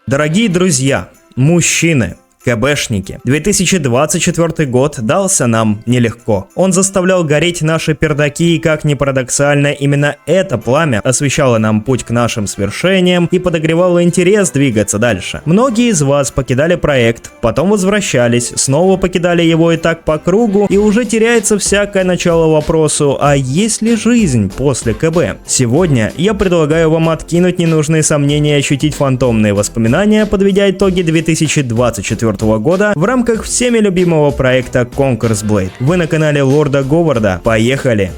Дорогие друзья, мужчины, КБшники, 2024 год дался нам нелегко. Он заставлял гореть наши пердаки, и, как ни парадоксально, именно это пламя освещало нам путь к нашим свершениям и подогревало интерес двигаться дальше. Многие из вас покидали проект, потом возвращались, снова покидали его и так по кругу, и уже теряется всякое начало вопросу, а есть ли жизнь после КБ? Сегодня я предлагаю вам откинуть ненужные сомнения и ощутить фантомные воспоминания, подведя итоги 2024 года в рамках всеми любимого проекта Conquer's Blade. Вы на канале Лорда Говарда. Поехали!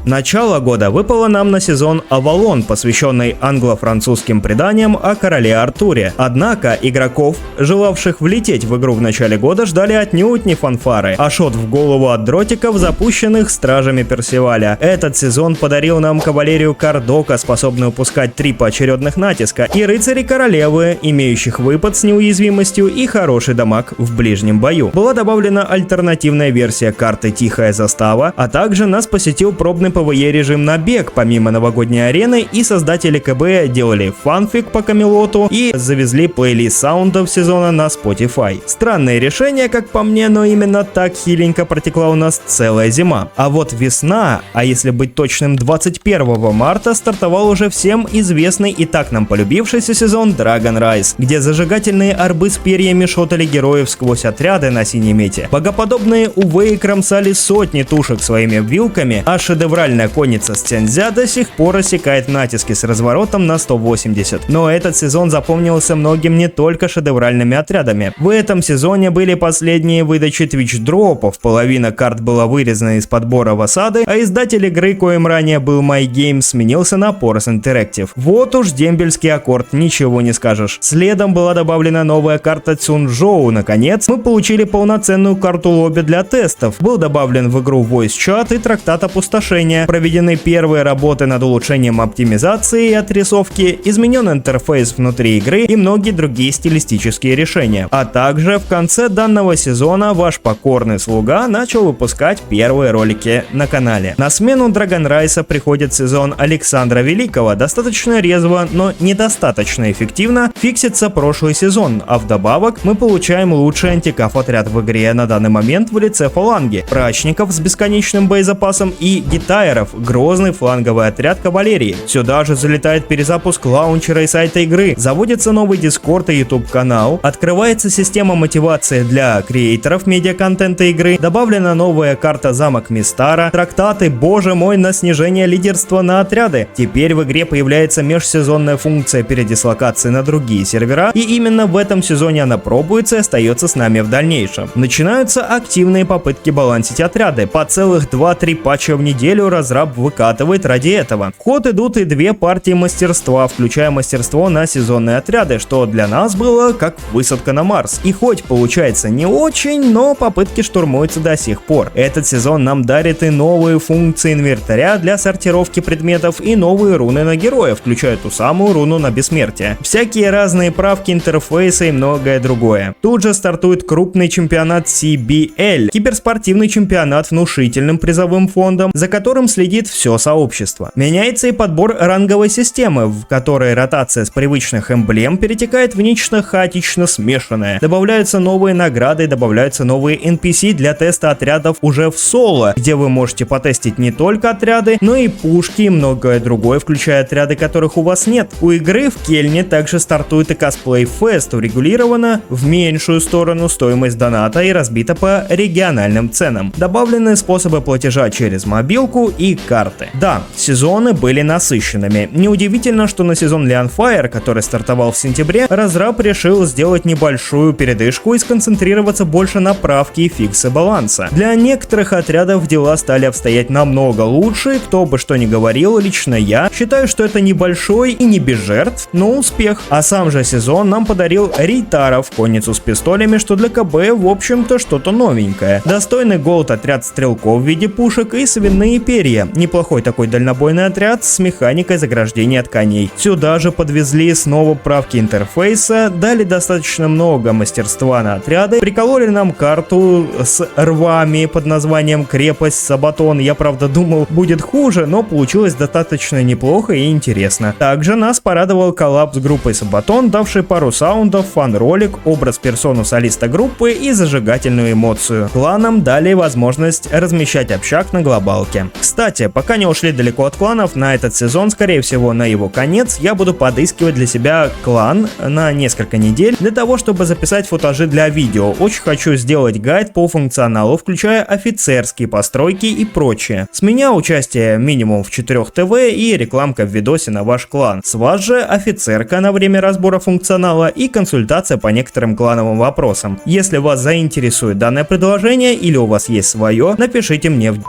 Начало года выпало нам на сезон Авалон, посвященный англо-французским преданиям о короле Артуре. Однако игроков, желавших влететь в игру в начале года, ждали отнюдь не фанфары, а шот в голову от дротиков, запущенных стражами Персиваля. Этот сезон подарил нам кавалерию Кардока, способную пускать 3 поочередных натиска, и рыцари королевы, имеющих выпад с неуязвимостью и хороший дамаг в ближнем бою. Была добавлена альтернативная версия карты Тихая Застава, а также нас посетил пробный PvE режим на бег помимо новогодней арены, и создатели КБ делали фанфик по Камелоту и завезли плейлист саундов сезона на Spotify. Странное решение, как по мне, но именно так хиленько протекла у нас целая зима. А вот весна, а если быть точным 21 марта, стартовал уже всем известный и так нам полюбившийся сезон Dragon Rise, где зажигательные арбы с перьями шотали героев сквозь отряды на синей мете. Богоподобные увеи кромсали сотни тушек своими вилками, а шедевральная конница Сцянзя до сих пор рассекает натиски с разворотом на 180. Но этот сезон запомнился многим не только шедевральными отрядами. В этом сезоне были последние выдачи Twitch-дропов, половина карт была вырезана из подбора в осады, а издатель игры, коим ранее был MyGames, сменился на Porus Interactive. Вот уж дембельский аккорд, ничего не скажешь. Следом была добавлена новая карта Цунжоу. Наконец, мы получили полноценную карту лобби для тестов. Был добавлен в игру Voice Chat и трактат опустошения. Проведены первые работы над улучшением оптимизации и отрисовки, изменен интерфейс внутри игры и многие другие стилистические решения. А также в конце данного сезона ваш покорный слуга начал выпускать первые ролики на канале. На смену Dragon Rise приходит сезон Александра Великого. Достаточно резво, но недостаточно эффективно фиксится прошлый сезон, а вдобавок мы получаем лучший антикаф отряд в игре на данный момент в лице фаланги, прачников с бесконечным боезапасом и гитайров, грозный фланговый отряд кавалерии. Сюда же залетает перезапуск лаунчера и сайта игры, заводится новый Discord и YouTube канал, открывается система мотивации для креаторов медиаконтента игры, добавлена новая карта замок Мистара, трактаты, боже мой, на снижение лидерства на отряды. Теперь в игре появляется межсезонная функция передислокации на другие сервера, и именно в этом сезоне она пробуется и остается с нами в дальнейшем. Начинаются активные попытки балансить отряды. По целых 2-3 патча в неделю разраб выкатывает ради этого. В ход идут и 2 партии мастерства, включая мастерство на сезонные отряды, что для нас было как высадка на Марс. И хоть получается не очень, но попытки штурмуются до сих пор. Этот сезон нам дарит и новые функции инвентаря для сортировки предметов, и новые руны на героя, включая ту самую руну на бессмертие. Всякие разные правки интерфейса и многое другое. Тут же стартует крупный чемпионат CBL, киберспортивный чемпионат внушительным призовым фондом, за которым следит все сообщество. Меняется и подбор ранговой системы, в которой ротация с привычных эмблем перетекает в нечто хаотично смешанное. Добавляются новые награды, добавляются новые NPC для теста отрядов уже в соло, где вы можете потестить не только отряды, но и пушки и многое другое, включая отряды, которых у вас нет. У игры в Кельне также стартует и косплей-фест, урегулирована в меньшую сторону стоимость доната и разбита по региональным ценам. Добавлены способы платежа через мобилку и карты. Да, сезоны были насыщенными. Неудивительно, что на сезон Leonfire, который стартовал в сентябре, разраб решил сделать небольшую передышку и сконцентрироваться больше на правке и фиксе баланса. Для некоторых отрядов дела стали обстоять намного лучше, кто бы что ни говорил, лично я считаю, что это небольшой и не без жертв, но успех. А сам же сезон нам подарил рейтаров, конницу с пистолями, что для КБ в общем-то что-то новенькое. Достойный голд отряд стрелков в виде пушек и свиные перья перья. Неплохой такой дальнобойный отряд с механикой заграждения тканей. Сюда же подвезли снова правки интерфейса, дали достаточно много мастерства на отряды, прикололи нам карту с рвами под названием Крепость Сабатон. Я, правда, думал, будет хуже, но получилось достаточно неплохо и интересно. Также нас порадовал коллаб с группой Сабатон, давший пару саундов, фан-ролик, образ персону солиста группы и зажигательную эмоцию. Кланам дали возможность размещать общак на глобалке. Кстати, пока не ушли далеко от кланов, на этот сезон, скорее всего на его конец, я буду подыскивать для себя клан на несколько недель для того, чтобы записать футажи для видео. Очень хочу сделать гайд по функционалу, включая офицерские постройки и прочее. С меня участие минимум в 4 ТВ и рекламка в видосе на ваш клан. С вас же офицерка на время разбора функционала и консультация по некоторым клановым вопросам. Если вас заинтересует данное предложение или у вас есть свое, напишите мне в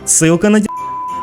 ссылка на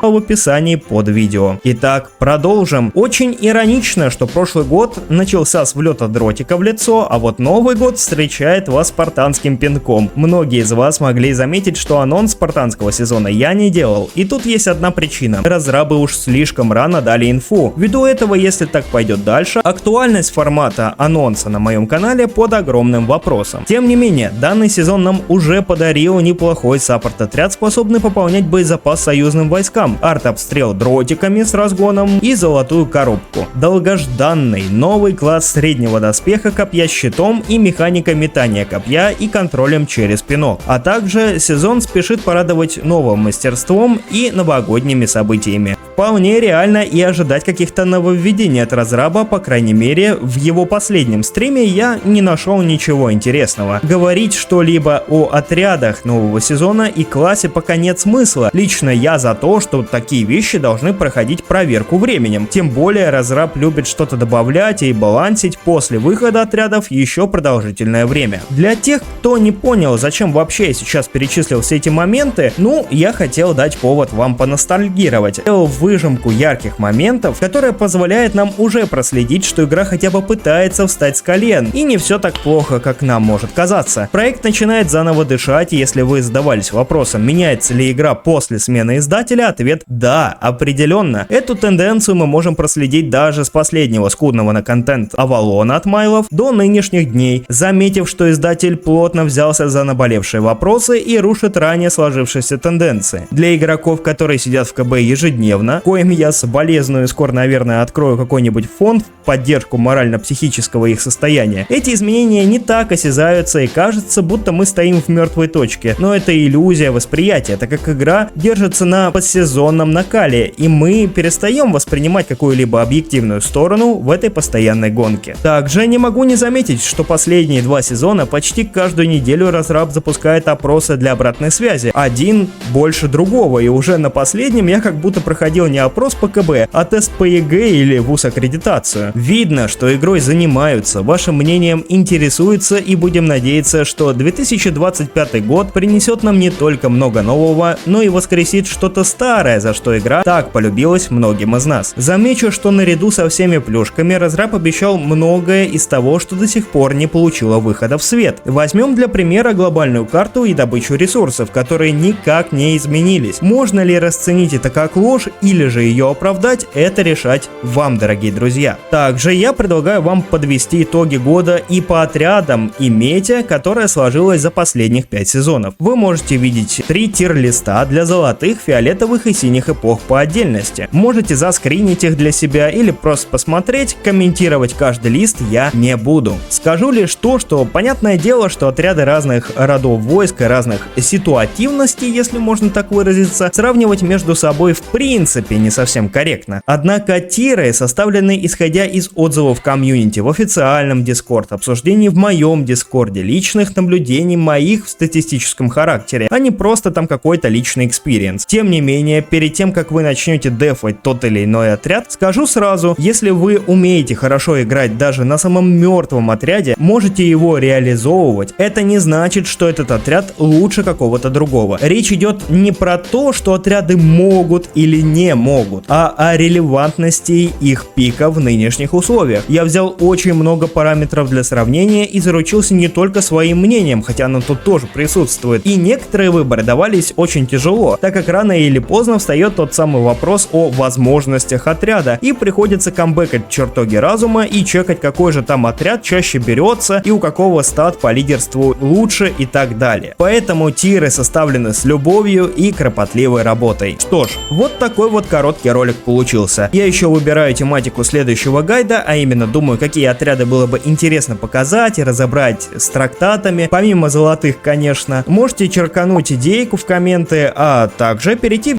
в описании под видео. Итак, продолжим. Очень иронично, что прошлый год начался с влета дротика в лицо, а вот Новый год встречает вас спартанским пинком. Многие из вас могли заметить, что анонс спартанского сезона я не делал. И тут есть одна причина. Разрабы уж слишком рано дали инфу. Ввиду этого, если так пойдет дальше, актуальность формата анонса на моем канале под огромным вопросом. Тем не менее, данный сезон нам уже подарил неплохой саппорт-отряд, способный пополнять боезапас союзным войскам, арт-обстрел дротиками с разгоном и золотую коробку. Долгожданный новый класс среднего доспеха, копья с щитом и механика метания копья и контролем через пинок. А также сезон спешит порадовать новым мастерством и новогодними событиями. Вполне реально и ожидать каких-то нововведений от разраба, по крайней мере, в его последнем стриме я не нашел ничего интересного. Говорить что-либо о отрядах нового сезона и классе пока нет смысла. Лично я за то, что такие вещи должны проходить проверку временем. Тем более разраб любит что-то добавлять и балансить после выхода отрядов еще продолжительное время. Для тех, кто не понял, зачем вообще я сейчас перечислил все эти моменты, я хотел дать повод вам поностальгировать. Сделал выжимку ярких моментов, которая позволяет нам уже проследить, что игра хотя бы пытается встать с колен, и не все так плохо, как нам может казаться. Проект начинает заново дышать, и если вы задавались вопросом, меняется ли игра после смены издателя, ответ да, определенно. Эту тенденцию мы можем проследить даже с последнего скудного на контент Авалона от Майлов до нынешних дней, заметив, что издатель плотно взялся за наболевшие вопросы и рушит ранее сложившиеся тенденции. Для игроков, которые сидят в КБ ежедневно, коим я соболезную, скоро, наверное, открою какой-нибудь фонд в поддержку морально-психического их состояния, эти изменения не так осязаются и кажется, будто мы стоим в мертвой точке. Но это иллюзия восприятия, так как игра держится на подсезонном накале, и мы перестаем воспринимать какую-либо объективную сторону в этой постоянной гонке. Также не могу не заметить, что последние 2 сезона почти каждую неделю разраб запускает опросы для обратной связи. Один больше другого, и уже на последнем я как будто проходил не опрос по КБ, а тест по ЕГЭ или вуз-аккредитацию. Видно, что игрой занимаются, вашим мнением интересуются, и будем надеяться, что 2025 год принесет нам не только много нового, но и воскресит что-то старое, за что игра так полюбилась многим из нас. Замечу, что наряду со всеми плюшками разраб обещал многое из того, что до сих пор не получило выхода в свет. Возьмем для примера глобальную карту и добычу ресурсов, которые никак не изменились. Можно ли расценить это как ложь или же ее оправдать, это решать вам, дорогие друзья. Также я предлагаю вам подвести итоги года и по отрядам и мете, которая сложилась за последних 5 сезонов. Вы можете видеть 3 тир-листа для золотых, фиолетовых и синих эпох по отдельности. Можете заскринить их для себя или просто посмотреть, комментировать каждый лист я не буду. Скажу лишь то, что понятное дело, что отряды разных родов войск и разных ситуативностей, если можно так выразиться, сравнивать между собой в принципе не совсем корректно. Однако тиры составлены исходя из отзывов комьюнити в официальном Discord, обсуждений в моем Дискорде, личных наблюдений моих в статистическом характере, а не просто там какой-то личный экспириенс. Тем не менее, перед тем как вы начнете дефать тот или иной отряд, скажу сразу, если вы умеете хорошо играть даже на самом мертвом отряде, можете его реализовывать, это не значит, что этот отряд лучше какого-то другого. Речь идет не про то, что отряды могут или не не могут, а о релевантности их пика в нынешних условиях. Я взял очень много параметров для сравнения и заручился не только своим мнением, хотя оно тут тоже присутствует. И некоторые выборы давались очень тяжело, так как рано или поздно встает тот самый вопрос о возможностях отряда, и приходится камбэкать чертоги разума и чекать, какой же там отряд чаще берется и у какого стат по лидерству лучше и так далее. Поэтому тиры составлены с любовью и кропотливой работой. Что ж, вот такой вот короткий ролик получился. Я еще выбираю тематику следующего гайда, а именно думаю, какие отряды было бы интересно показать и разобрать с трактатами, помимо золотых, конечно. Можете черкануть идейку в комменты, а также перейти.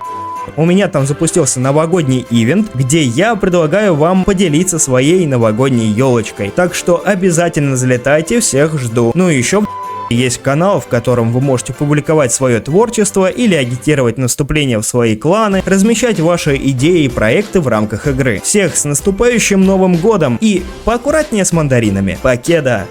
У меня там запустился новогодний ивент, где я предлагаю вам поделиться своей новогодней елочкой. Так что обязательно залетайте, всех жду. Ну и еще есть канал, в котором вы можете публиковать свое творчество или агитировать наступление в свои кланы, размещать ваши идеи и проекты в рамках игры. Всех с наступающим Новым Годом и поаккуратнее с мандаринами. Покеда!